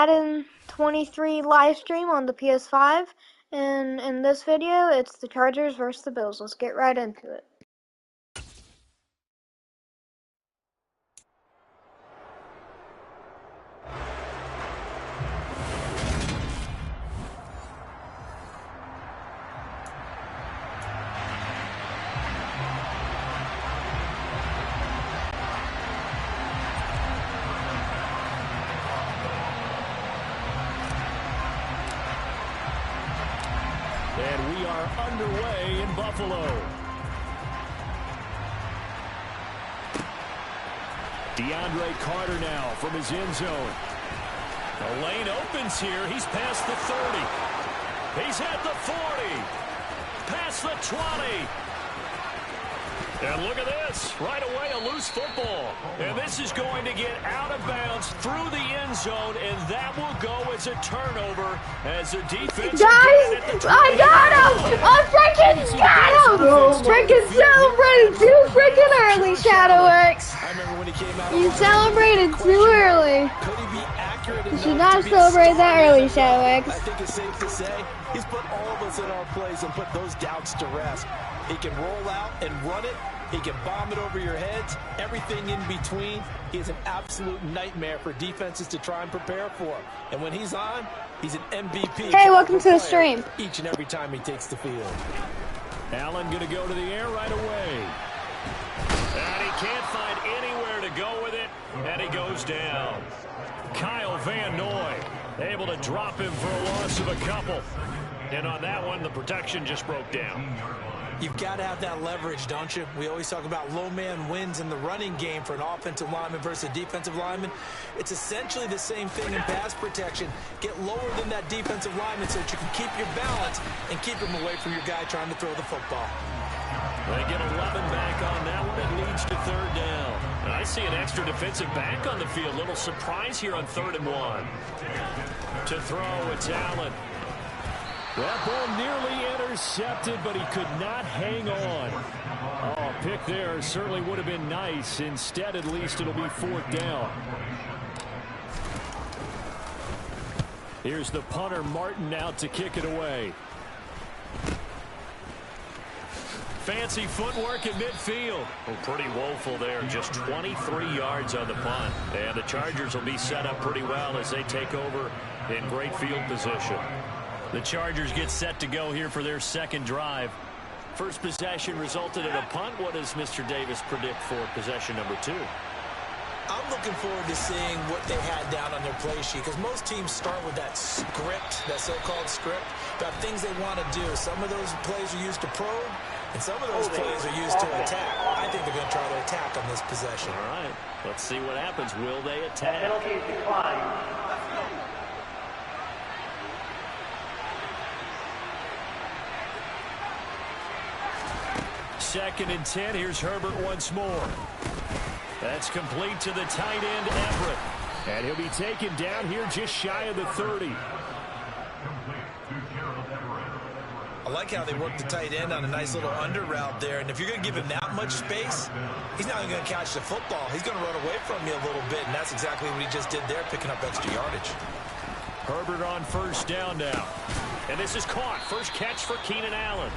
Madden 23 live stream on the PS5, and in this video, it's the Chargers versus the Bills. Let's get right into it. And we are underway in Buffalo. DeAndre Carter now from his end zone. The lane opens here. He's past the 30. He's at the 40. Past the 20. And look at this. Right away, a loose football. And this is going to get out of bounds through the end zone, and that will go as a turnover as the defense... Guys, I got him! I freaking got him! Freaking celebrated too freaking early, Shadowx. You celebrated too early. You should not celebrate that early, Shadowx. I think it's safe to say he's put all of us in our place and put those doubts to rest. He can roll out and run it. He can bomb it over your heads. Everything in between. He is an absolute nightmare for defenses to try and prepare for. And when he's on, he's an MVP. Hey, welcome to the stream. Each and every time he takes the field. Allen going to go to the air right away. And he can't find anywhere to go with it. And he goes down. Kyle Van Noy able to drop him for a loss of a couple. And on that one, the protection just broke down. You've got to have that leverage, don't you? We always talk about low man wins in the running game for an offensive lineman versus a defensive lineman. It's essentially the same thing in pass protection. Get lower than that defensive lineman so that you can keep your balance and keep him away from your guy trying to throw the football. They get 11 back on that one. It leads to third down. And I see an extra defensive back on the field. Little surprise here on 3rd and 1. To throw, it's Allen. That ball nearly intercepted, but he could not hang on. Oh, a pick there certainly would have been nice. Instead, at least, it'll be 4th down. Here's the punter, Martin, out to kick it away. Fancy footwork at midfield. Well, pretty woeful there. Just 23 yards on the punt. And the Chargers will be set up pretty well as they take over in great field position. The Chargers get set to go here for their second drive. First possession resulted in a punt. What does Mr. Davis predict for possession number 2? I'm looking forward to seeing what they had down on their play sheet, because most teams start with that script, that so-called script, about things they want to do. Some of those plays are used to probe, and some of those plays are used to attack. I think they're going to try to attack on this possession. All right, let's see what happens. Will they attack? Penalty decline. 2nd and 10. Here's Herbert once more. That's complete to the tight end, Everett. And he'll be taken down here just shy of the 30. I like how they work the tight end on a nice little under route there. And if you're going to give him that much space, he's not even going to catch the football. He's going to run away from you a little bit, and that's exactly what he just did there, picking up extra yardage. Herbert on 1st down now. And this is caught. First catch for Keenan Allen.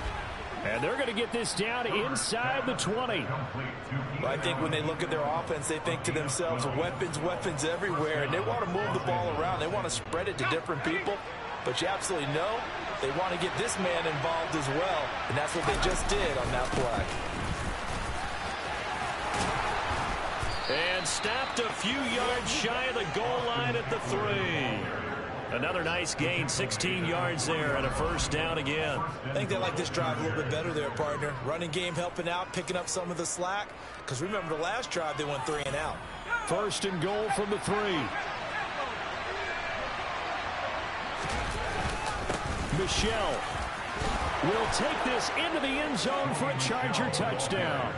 And they're going to get this down inside the 20. Well, I think when they look at their offense, they think to themselves, weapons, weapons everywhere. And they want to move the ball around. They want to spread it to different people. But you absolutely know they want to get this man involved as well. And that's what they just did on that play. And stopped a few yards shy of the goal line at the 3. Another nice gain, 16 yards there, and a 1st down again. I think they like this drive a little bit better there, partner. Running game helping out, picking up some of the slack. Because remember, the last drive, they went 3 and out. 1st and goal from the 3. Michelle will take this into the end zone for a Charger touchdown.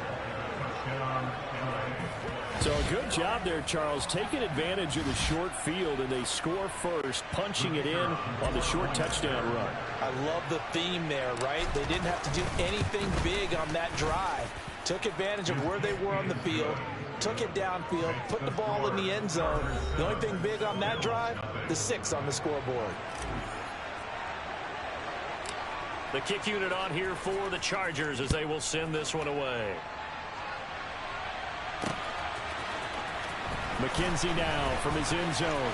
So a good job there, Charles, taking advantage of the short field, and they score first, punching it in on the short touchdown run. I love the theme there, right? They didn't have to do anything big on that drive. Took advantage of where they were on the field, took it downfield, put the ball in the end zone. The only thing big on that drive, the 6 on the scoreboard. The kick unit on here for the Chargers as they will send this one away. McKenzie now from his end zone.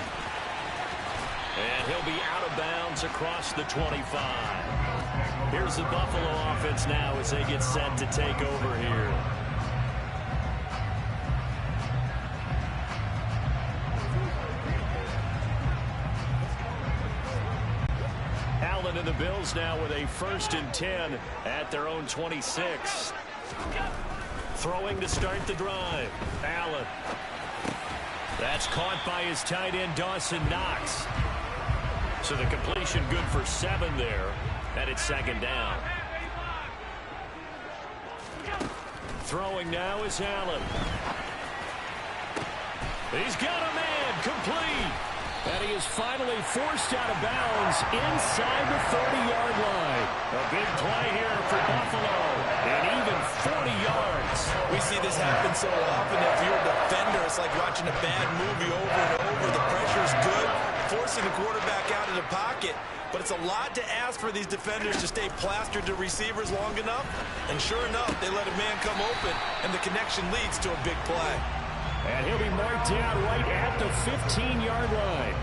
And he'll be out of bounds across the 25. Here's the Buffalo offense now as they get set to take over here. Allen and the Bills now with a 1st and 10 at their own 26. Throwing to start the drive. Allen. That's caught by his tight end, Dawson Knox. So the completion good for 7 there. And it's 2nd down. Throwing now is Allen. He's got a man complete. And he is finally forced out of bounds inside the 30-yard line. A big play here for Buffalo. And even 40 yards. We see this happen so often. If you're a defender, it's like watching a bad movie over and over. The pressure's good, forcing the quarterback out of the pocket. But it's a lot to ask for these defenders to stay plastered to receivers long enough. And sure enough, they let a man come open, and the connection leads to a big play. And he'll be marked down right at the 15-yard line.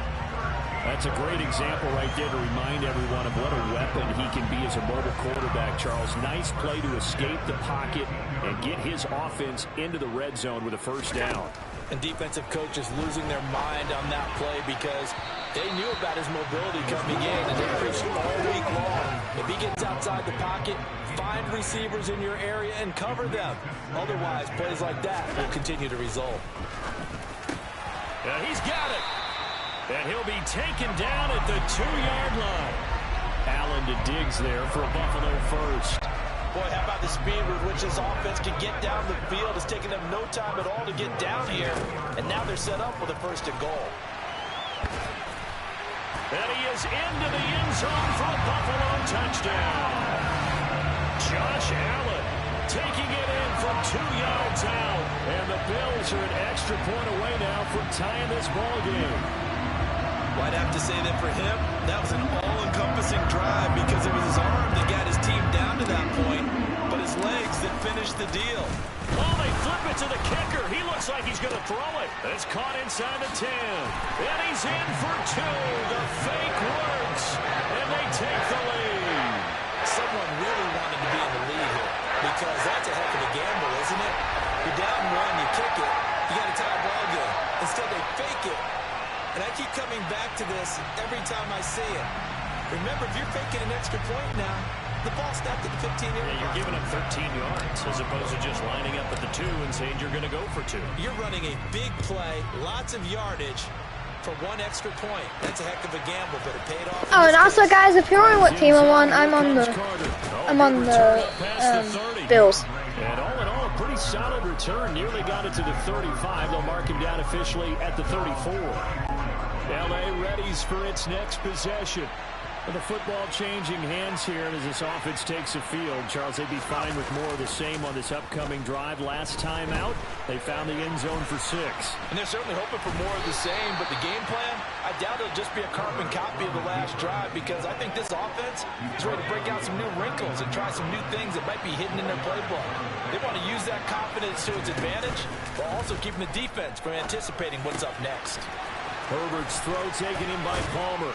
That's a great example right there to remind everyone of what a weapon he can be as a mobile quarterback, Charles. Nice play to escape the pocket and get his offense into the red zone with a 1st down. And defensive coaches losing their mind on that play because they knew about his mobility coming in, and they preached all week long. If he gets outside the pocket, find receivers in your area and cover them. Otherwise, plays like that will continue to result. And he's got it. And he'll be taken down at the 2-yard line. Allen to Diggs there for a Buffalo 1st. Boy, how about the speed with which this offense can get down the field? It's taken them no time at all to get down here. And now they're set up with a 1st and goal. And he is into the end zone for a Buffalo touchdown. Josh Allen taking it in from 2 yards out. And the Bills are an extra point away now from tying this ball game. Well, I'd have to say that for him, that was an all-encompassing drive because it was his arm that got his team down to that point, but his legs that finished the deal. Oh, they flip it to the kicker. He looks like he's going to throw it. It's caught inside the 10. And he's in for 2. The fake works, and they take the lead. Someone really wanted to be in the lead here because that's a heck of a gamble, isn't it? You're down 1, you kick it, you got a tie ball game. Instead, they fake it. And I keep coming back to this every time I say it. Remember, if you're faking an extra point now, the ball's snapped at the 15-yard line. Yeah, you're giving up 13 yards as opposed to just lining up at the 2 and saying you're going to go for 2. You're running a big play, lots of yardage for 1 extra point. That's a heck of a gamble, but it paid off. Oh, and also, guys, if you're wondering what team I'm on, I'm on the Bills. And all in all, a pretty solid return. Nearly got it to the 35. They'll mark him down officially at the 34. L.A. readies for its next possession. With the football changing hands here as this offense takes the field. Charles, they'd be fine with more of the same on this upcoming drive. Last time out, they found the end zone for 6. And they're certainly hoping for more of the same, but the game plan, I doubt it'll just be a carbon copy of the last drive because I think this offense is ready to break out some new wrinkles and try some new things that might be hidden in their playbook. They want to use that confidence to its advantage, while also keeping the defense from anticipating what's up next. Herbert's throw taken in by Palmer.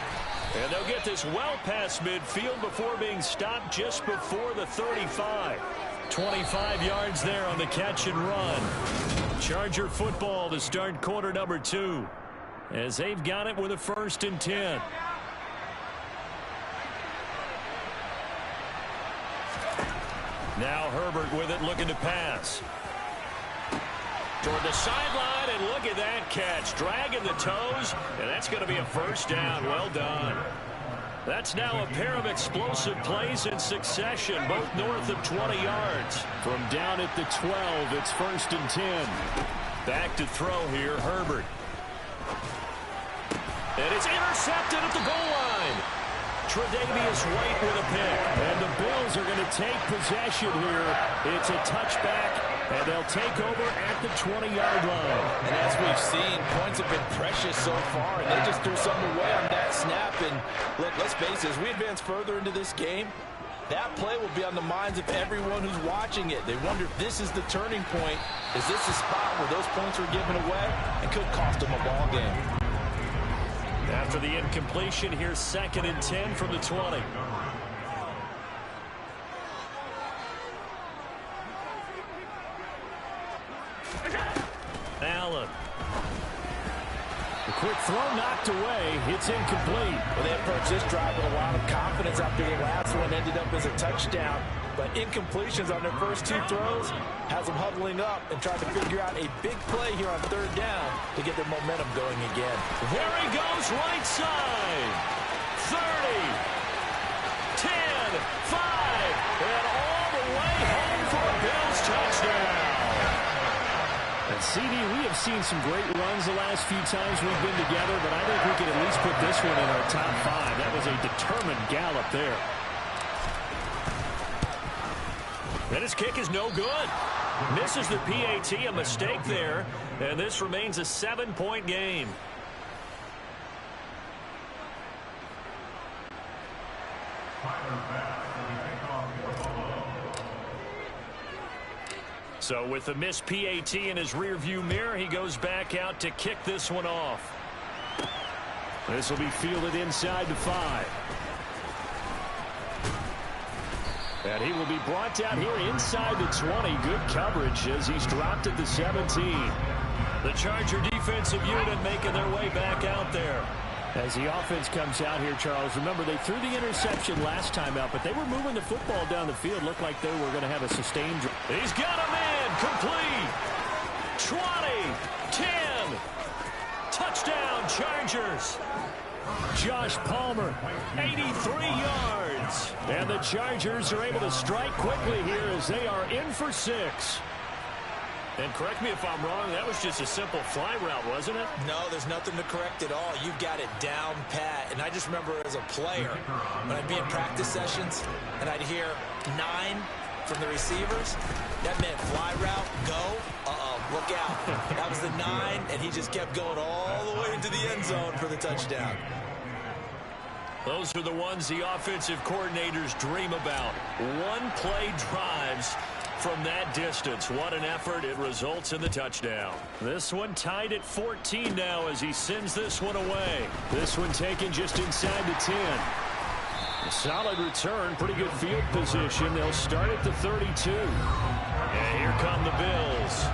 And they'll get this well past midfield before being stopped just before the 35. 25 yards there on the catch and run. Charger football to start quarter number 2. As they've got it with a 1st and 10. Now Herbert with it, looking to pass. Toward the sideline, and look at that catch. Dragging the toes, and that's going to be a 1st down. Well done. That's now a pair of explosive plays in succession, both north of 20 yards. From down at the 12, it's 1st and 10. Back to throw here, Herbert. And it's intercepted at the goal line. Tre'Davious White with a pick. And the Bills are going to take possession here. It's a touchback And they'll take over at the 20-yard line. And as we've seen, points have been precious so far, and they just threw something away on that snap. And look, let's face it, as we advance further into this game, that play will be on the minds of everyone who's watching it. They wonder if this is the turning point. Is this the spot where those points were given away and could cost them a ball game? After the incompletion, here's 2nd and 10 from the 20. Allen. The quick throw knocked away. It's incomplete. Well, they approached this drive with a lot of confidence after the last one ended up as a touchdown. But incompletions on their first 2 throws has them huddling up and trying to figure out a big play here on 3rd down to get their momentum going again. There he goes, right side. 30, 10, 5, and all the way home for a Bills touchdown. And CD, we have seen some great runs the last few times we've been together, but I think we can at least put this one in our top 5. That was a determined gallop there. And his kick is no good. Misses the PAT, a mistake there, and this remains a 7-point game. So with the missed PAT in his rearview mirror, he goes back out to kick this one off. This will be fielded inside the 5. And he will be brought down here inside the 20. Good coverage as he's dropped at the 17. The Charger defensive unit making their way back out there. As the offense comes out here, Charles, remember they threw the interception last time out, but they were moving the football down the field. Looked like they were going to have a sustained drive. He's got a man, complete. 20, 10, touchdown Chargers. Josh Palmer, 83 yards. And the Chargers are able to strike quickly here as they are in for 6. And correct me if I'm wrong, that was just a simple fly route, wasn't it? No, there's nothing to correct at all. You've got it down pat. And I just remember as a player, when I'd be in practice sessions and I'd hear 9 from the receivers, that meant fly route, go, look out. That was the 9, and he just kept going all the way into the end zone for the touchdown. Those are the ones the offensive coordinators dream about. One-play drives from that distance. What an effort. It results in the touchdown. This one tied at 14 now as he sends this one away. This one taken just inside the 10. A solid return. Pretty good field position. They'll start at the 32. And here come the Bills.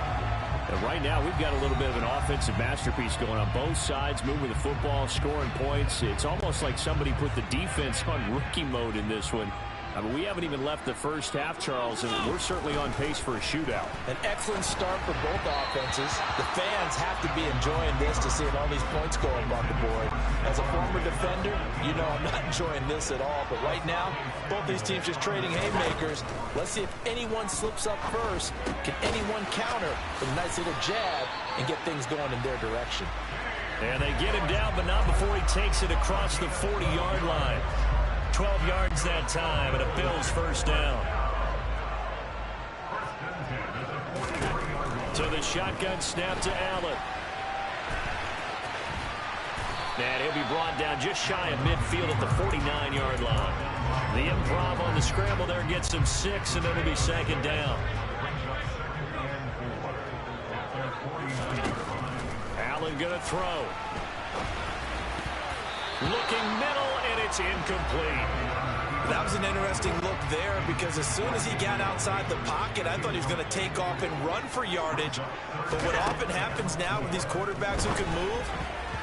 And right now, we've got a little bit of an offensive masterpiece going on both sides, moving the football, scoring points. It's almost like somebody put the defense on rookie mode in this one. I mean, we haven't even left the first half, Charles, and we're certainly on pace for a shootout. An excellent start for both offenses. The fans have to be enjoying this to see all these points going on the board. As a former defender, you know I'm not enjoying this at all. But right now, both these teams just trading haymakers. Let's see if anyone slips up first. Can anyone counter with a nice little jab and get things going in their direction? And they get him down, but not before he takes it across the 40-yard line. 12 yards that time, and a Bills first down. So the shotgun snap to Allen. And he'll be brought down just shy of midfield at the 49-yard line. The improv on the scramble there gets him 6, and it'll be 2nd down. Allen going to throw. Looking middle, and it's incomplete. That was an interesting look there because as soon as he got outside the pocket, I thought he was going to take off and run for yardage. But what often happens now with these quarterbacks who can move,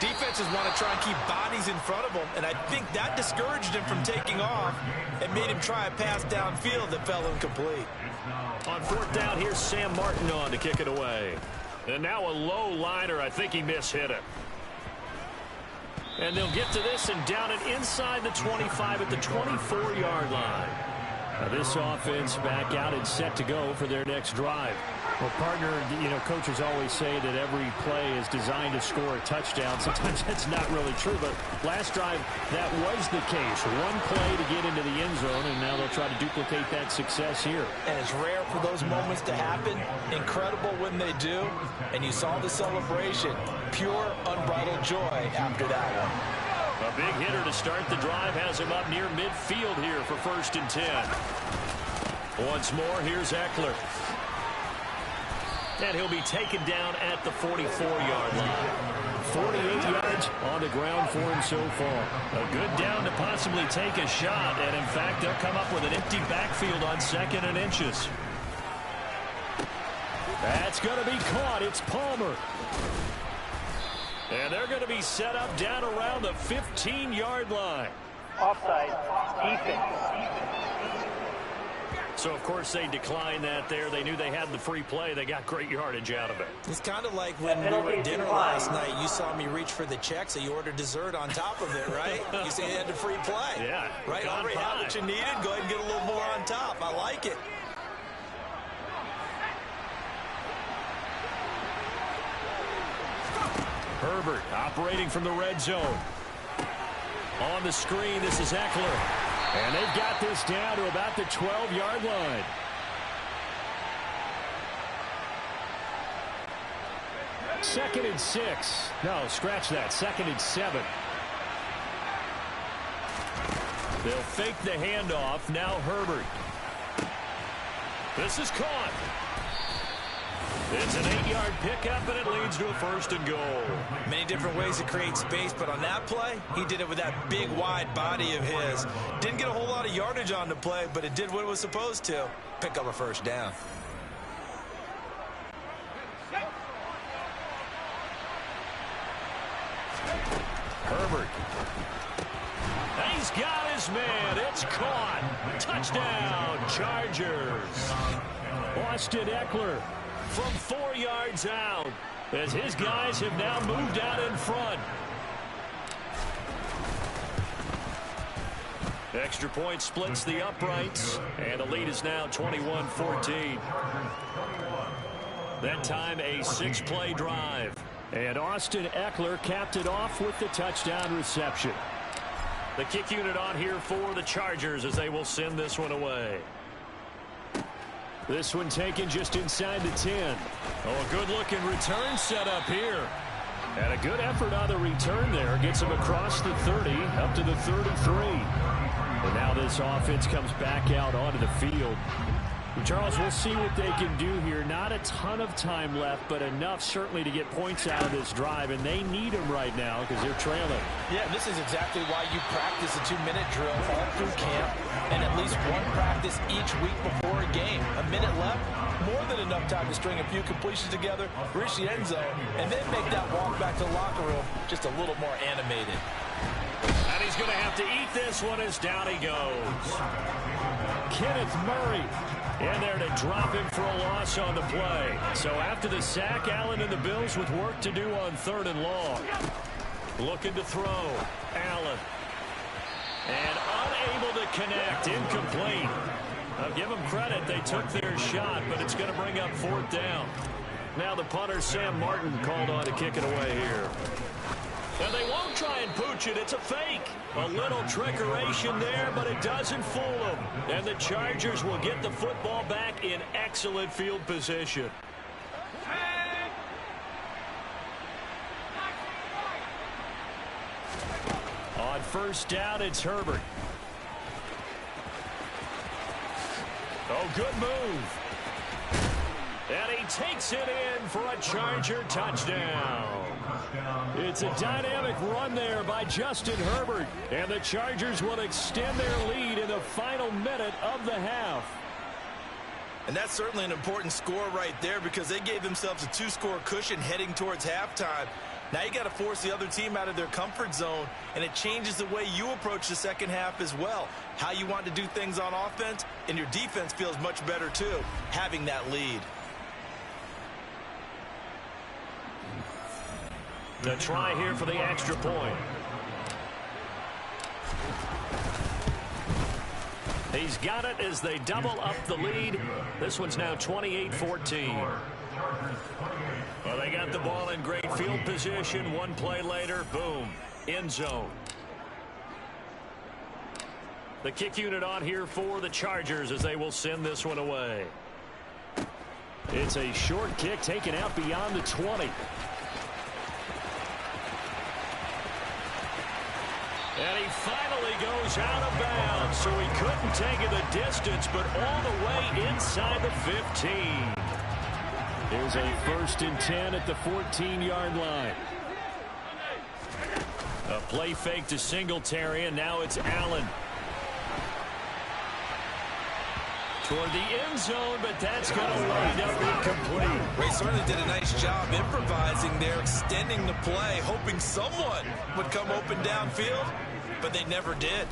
defenses want to try and keep bodies in front of them, and I think that discouraged him from taking off and made him try a pass downfield that fell incomplete. On 4th down, here's Sam Martin on to kick it away. And now a low liner. I think he mishit it. And they'll get to this and down it inside the 25 at the 24-yard line. Now this offense back out and set to go for their next drive. Well, partner, you know, coaches always say that every play is designed to score a touchdown. Sometimes that's not really true, but last drive, that was the case. One play to get into the end zone, and now they'll try to duplicate that success here. And it's rare for those moments to happen. Incredible when they do. And you saw the celebration. Pure, unbridled joy after that one. A big hitter to start the drive has him up near midfield here for 1st and 10. Once more, here's Eckler. And he'll be taken down at the 44-yard line. 48 yards on the ground for him so far. A good down to possibly take a shot. And, in fact, they'll come up with an empty backfield on 2nd and inches. That's going to be caught. It's Palmer. And they're going to be set up down around the 15-yard line. Offside. Defense. So, of course, they declined that there. They knew they had the free play. They got great yardage out of it. It's kind of like when we were at dinner last night. You saw me reach for the check, so you ordered dessert on top of it, right? You see, you had the free play. Yeah. Right? Already had what you needed. Go ahead and get a little more on top. I like it. Herbert operating from the red zone. On the screen, this is Eckler. And they've got this down to about the 12-yard line. Second and 6. No, scratch that. 2nd and 7. They'll fake the handoff. Now Herbert. This is caught. It's an 8-yard pickup, and it leads to a 1st and goal. Many different ways to create space, but on that play, he did it with that big, wide body of his. Didn't get a whole lot of yardage on the play, but it did what it was supposed to. Pick up a 1st down. Herbert. He's got his man. It's caught. Touchdown, Chargers. Austin Eckler from 4 yards out, as his guys have now moved out in front. Extra point splits the uprights, and the lead is now 21-14. That time a 6-play drive, and Austin Eckler capped it off with the touchdown reception. The kick unit on here for the Chargers as they will send this one away. This one taken just inside the 10. Oh, a good-looking return set up here. And a good effort on the return there. Gets him across the 30, up to the 33. And now this offense comes back out onto the field. Charles, we'll see what they can do here. Not a ton of time left, but enough certainly to get points out of this drive. And they need them right now because they're trailing. Yeah, this is exactly why you practice a 2-minute drill all through camp and at least one practice each week before a game. A minute left, more than enough time to string a few completions together, reach the end zone, and then make that walk back to the locker room just a little more animated. And he's going to have to eat this one as down he goes. Kenneth Murray in there to drop him for a loss on the play. So after the sack, Allen and the Bills with work to do on 3rd and long. Looking to throw. Allen. And unable to connect. Incomplete. I'll give them credit. They took their shot, but it's going to bring up 4th down. Now the punter, Sam Martin, called on to kick it away here. And they won't try and pooch it. It's a fake. A little trickeration there, but it doesn't fool them. And the Chargers will get the football back in excellent field position. On 1st down, it's Herbert. Oh, good move. And he takes it in for a Charger touchdown. It's a dynamic run there by Justin Herbert. And the Chargers will extend their lead in the final minute of the half. And that's certainly an important score right there because they gave themselves a 2-score cushion heading towards halftime. Now you got to force the other team out of their comfort zone, and it changes the way you approach the second half as well. How you want to do things on offense, and your defense feels much better too, having that lead. The try here for the extra point. He's got it as they double up the lead. This one's now 28-14. Well, they got the ball in great field position. One play later, boom, end zone. The kick unit on here for the Chargers as they will send this one away. It's a short kick taken out beyond the 20. And he finally goes out of bounds, so he couldn't take it the distance, but all the way inside the 15. Here's a 1st and 10 at the 14-yard line. A play fake to Singletary, and now it's Allen. Toward the end zone, but that's going to wind up incomplete. They certainly did a nice job improvising there, extending the play, hoping someone would come open downfield, but they never did.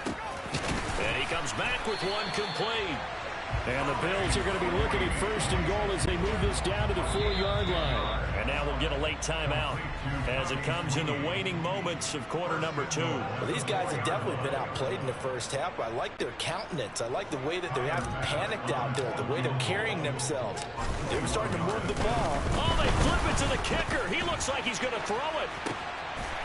And he comes back with one complete. And the Bills are going to be looking at 1st and goal as they move this down to the 4-yard line. And now we'll get a late timeout as it comes in the waning moments of quarter number 2. Well, these guys have definitely been outplayed in the first half. I like their countenance. I like the way that they haven't panicked out there, the way they're carrying themselves. They're starting to move the ball. Oh, they flip it to the kicker. He looks like he's going to throw it.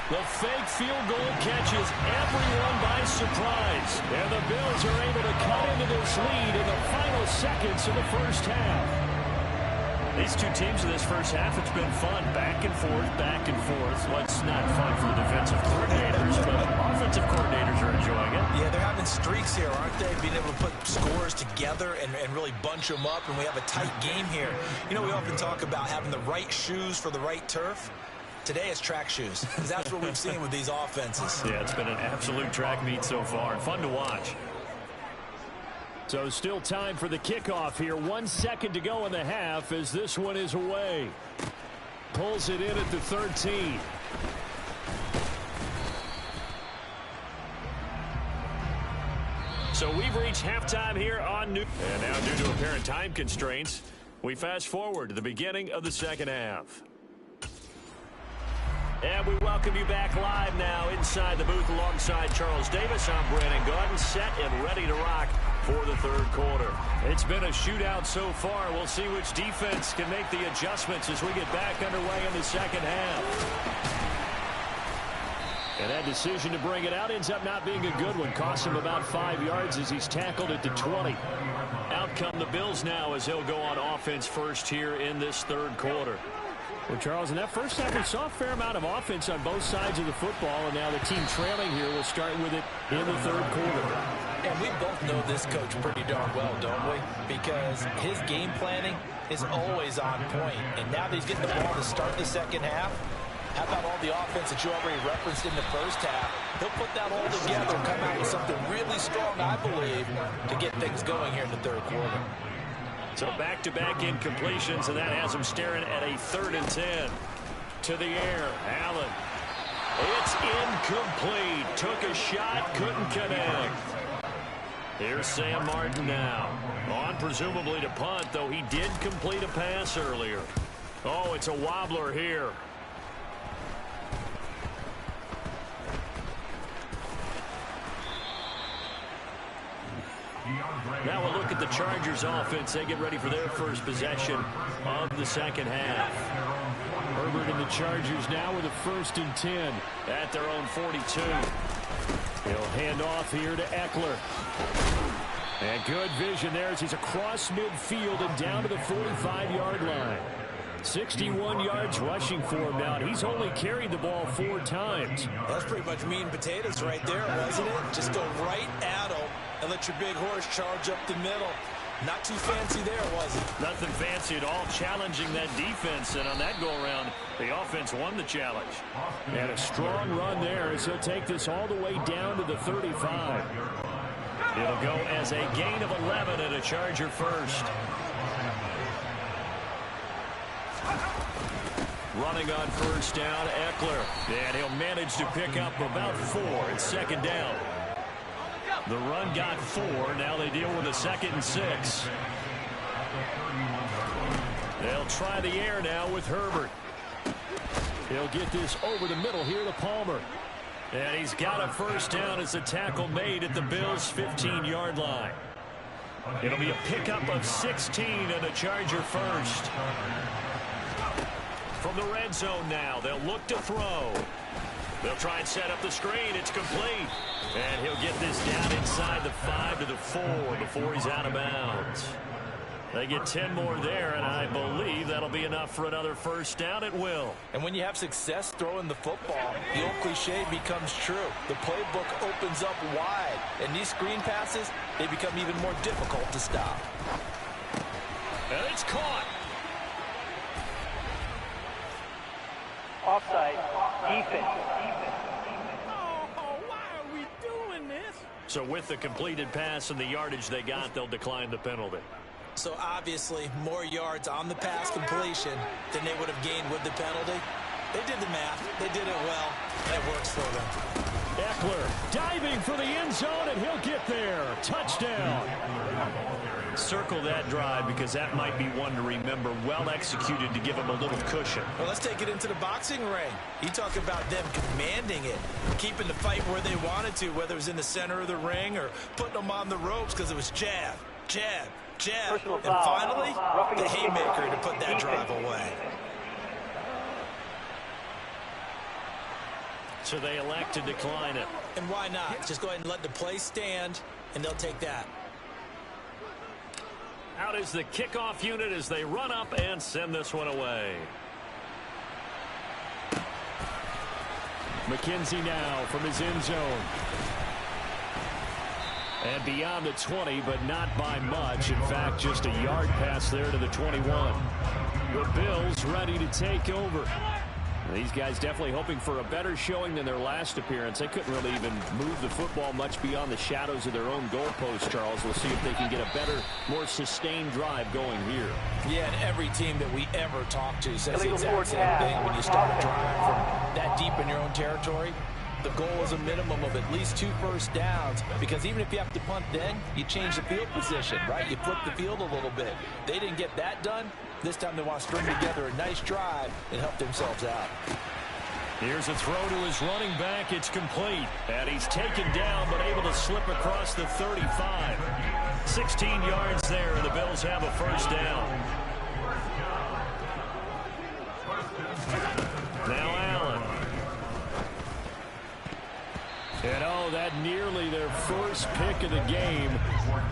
The fake field goal catches everyone by surprise. And the Bills are able to cut into this lead in the final seconds of the first half. These two teams in this first half, it's been fun. Back and forth, back and forth. Well, it's not fun for the defensive coordinators, but offensive coordinators are enjoying it. Yeah, they're having streaks here, aren't they? Being able to put scores together and really bunch them up, and we have a tight game here. You know, we often talk about having the right shoes for the right turf. Today it's track shoes. That's what we've seen with these offenses. Yeah, it's been an absolute track meet so far, and fun to watch. So still time for the kickoff here. 1 second to go in the half as this one is away. Pulls it in at the 13. So we've reached halftime here on New. And now due to apparent time constraints, we fast forward to the beginning of the second half. And we welcome you back live now inside the booth alongside Charles Davis. I'm Brandon Gordon, set and ready to rock for the third quarter. It's been a shootout so far. We'll see which defense can make the adjustments as we get back underway in the second half. And that decision to bring it out ends up not being a good one. Costs him about 5 yards as he's tackled at the 20. Out come the Bills now as he'll go on offense first here in this third quarter. Well, Charles, in that first half, we saw a fair amount of offense on both sides of the football, and now the team trailing here will start with it in the third quarter. And we both know this coach pretty darn well, don't we? Because his game planning is always on point. And now that he's getting the ball to start the second half, how about all the offense that you already referenced in the first half? He'll put that all together and come out with something really strong, I believe, to get things going here in the third quarter. So back-to-back incompletions, and that has him staring at a 3rd and 10. To the air, Allen. It's incomplete. Took a shot, couldn't connect. Here's Sam Martin now. On presumably to punt, though he did complete a pass earlier. Oh, it's a wobbler here. Now we'll look at the Chargers offense. They get ready for their first possession of the second half. Herbert and the Chargers now with a 1st and 10 at their own 42. He'll hand off here to Eckler. And good vision there as he's across midfield and down to the 45-yard line. 61 yards rushing for him now, and he's only carried the ball 4 times. That's pretty much meat and potatoes right there, wasn't it? Just go right at him and let your big horse charge up the middle. Not too fancy there, was it? Nothing fancy at all, challenging that defense, and on that go-around, the offense won the challenge. And a strong run there as he'll take this all the way down to the 35. It'll go as a gain of 11 and a Charger first. Running on first down, Eckler. And he'll manage to pick up about 4 at second down. The run got 4. Now they deal with a 2nd and 6. They'll try the air now with Herbert. He'll get this over the middle here to Palmer. And he's got a first down as a tackle made at the Bills' 15-yard line. It'll be a pickup of 16 and a Charger first. From the red zone now, they'll look to throw. They'll try and set up the screen. It's complete. And he'll get this down inside the 5 to the 4 before he's out of bounds. They get 10 more there, and I believe that'll be enough for another first down at will. And when you have success throwing the football, the old cliche becomes true. The playbook opens up wide, and these screen passes, they become even more difficult to stop. And it's caught. Offside. Defense. Oh, why are we doing this? So with the completed pass and the yardage they got, they'll decline the penalty. So obviously, more yards on the pass completion than they would have gained with the penalty. They did the math. They did it well. That works for them. Eckler diving for the end zone, and he'll get there. Touchdown. Circle that drive because that might be one to remember. Well executed to give him a little cushion. Well, let's take it into the boxing ring. You talk about them commanding it, keeping the fight where they wanted to, whether it was in the center of the ring or putting them on the ropes because it was jab, jab, jab. And finally, the haymaker to put that drive away. So they elect to decline it. And why not? Just go ahead and let the play stand, and they'll take that. Out is the kickoff unit as they run up and send this one away. McKenzie now from his end zone. And beyond the 20, but not by much. In fact, just a yard pass there to the 21. The Bills ready to take over. These guys definitely hoping for a better showing than their last appearance. They couldn't really even move the football much beyond the shadows of their own goalpost, Charles. We'll see if they can get a better, more sustained drive going here. Yeah, and every team that we ever talk to says the exact same thing. When you start a drive from that deep in your own territory, the goal is a minimum of at least 2 first downs, because even if you have to punt then, you change the field position, right? You flip the field a little bit. They didn't get that done. This time they want to string together a nice drive and help themselves out. Here's a throw to his running back. It's complete. And he's taken down but able to slip across the 35. 16 yards there, and the Bills have a first down. Now Allen. And oh, that nearly their first pick of the game,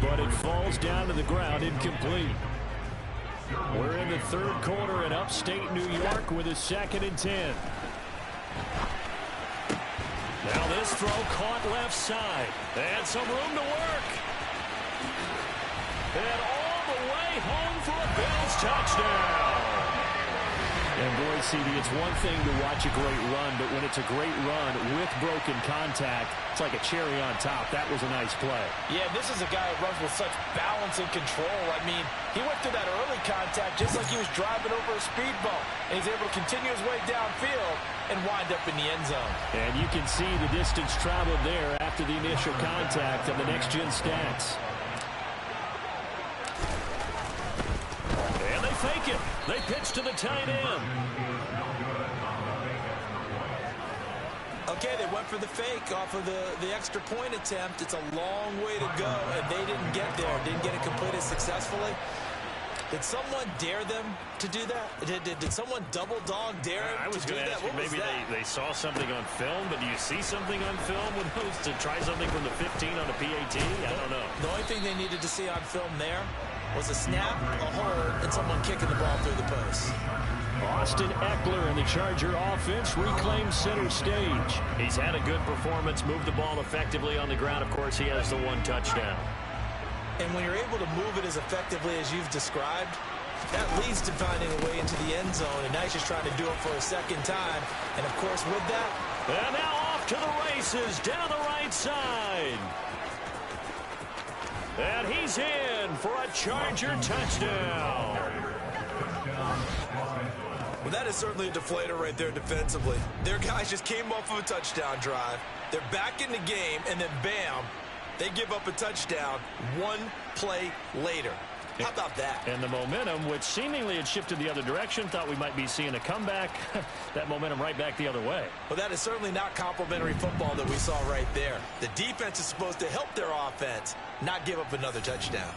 but it falls down to the ground incomplete. We're in the third quarter in upstate New York with a 2nd and 10. Now this throw caught left side. And some room to work. And all the way home for a Bills touchdown. And boy, CD, it's one thing to watch a great run, but when it's a great run with broken contact, it's like a cherry on top. That was a nice play. Yeah, this is a guy who runs with such balance and control. I mean, he went through that early contact just like he was driving over a speed bump. And he's able to continue his way downfield and wind up in the end zone. And you can see the distance traveled there after the initial contact of the next-gen stats. And they fake it. They pitch to the tight end. Okay, they went for the fake off of the extra point attempt. It's a long way to go, and they didn't get there. Didn't get it completed successfully. Did someone dare them to do that? Did someone double dog dare them to do that? What was that? Maybe they saw something on film, but do you see something on film when those to try something from the 15 on a PAT? I don't know. The only thing they needed to see on film there was a snap, a hold, and someone kicking the ball through the post. Austin Eckler and the Charger offense reclaims center stage. He's had a good performance, moved the ball effectively on the ground. Of course, he has the 1 touchdown. And when you're able to move it as effectively as you've described, that leads to finding a way into the end zone. And now he's just trying to do it for a second time. And, of course, with that. And now off to the races down the right side. And he's in for a Charger touchdown. Well, that is certainly a deflator right there defensively. Their guys just came off of a touchdown drive. They're back in the game, and then bam, they give up a touchdown 1 play later. How about that? And the momentum, which seemingly had shifted the other direction, thought we might be seeing a comeback. That momentum right back the other way. Well, that is certainly not complimentary football that we saw right there. The defense is supposed to help their offense, not give up another touchdown.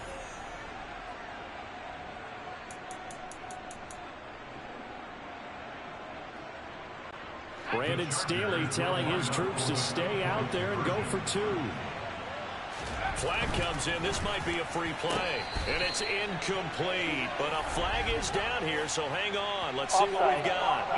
Brandon Staley telling his troops to stay out there and go for 2. Flag comes in. This might be a free play. And it's incomplete. But a flag is down here, so hang on. Let's see what we've got.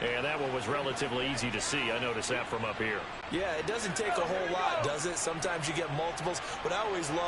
And that one was relatively easy to see. I noticed that from up here. Yeah, it doesn't take a whole lot, does it? Sometimes you get multiples, but I always love